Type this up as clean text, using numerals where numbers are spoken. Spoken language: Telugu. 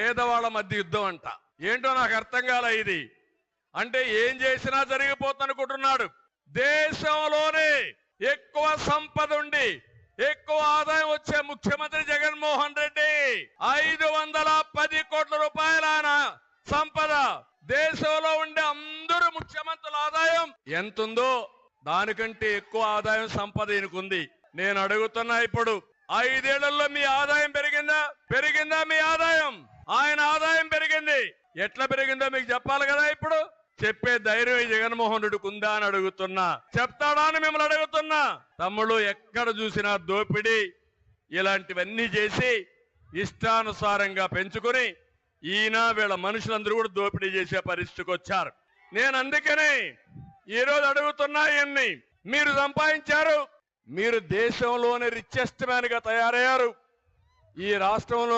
పేదవాళ్ళ మధ్య యుద్ధం అంట. ఏంటో నాకు అర్థం కాలే ఇది. అంటే ఏం చేసినా జరిగిపోతుందనుకుంటున్నాడు. దేశంలోనే ఎక్కువ సంపద ఉండి ఎక్కువ ఆదాయం వచ్చే ముఖ్యమంత్రి జగన్మోహన్ రెడ్డి. 510 కోట్ల రూపాయల ఆయన సంపద. దేశంలో ఉండే అందరూ ముఖ్యమంత్రుల ఆదాయం ఎంతుందో దానికంటే ఎక్కువ ఆదాయం సంపద ఈయనకుంది. నేను అడుగుతున్నా, ఇప్పుడు 5 ఏళ్లలో మీ ఆదాయం పెరిగిందా మీ ఆదాయం? ఆయన ఆదాయం పెరిగింది. ఎట్లా పెరిగిందో మీకు చెప్పాలి కదా. ఇప్పుడు చెప్పే ధైర్యం ఈ జగన్మోహన్ రెడ్డికి ఉందా అని అడుగుతున్నా. చెప్తాడా అని మిమ్మల్ని అడుగుతున్నా. తమ్ముళ్ళు, ఎక్కడ చూసినా దోపిడీ ఇలాంటివన్నీ చేసి ఇష్టానుసారంగా పెంచుకుని ఈయన వీళ్ళ మనుషులందరూ కూడా దోపిడీ చేసే పరిస్థితికి వచ్చారు. నేను అందుకనే ఈరోజు అడుగుతున్నా, ఇవన్నీ మీరు సంపాదించారు. మీరు దేశంలోనే రిచెస్ట్ మ్యాన్ గా తయారయ్యారు. ఈ రాష్ట్రంలో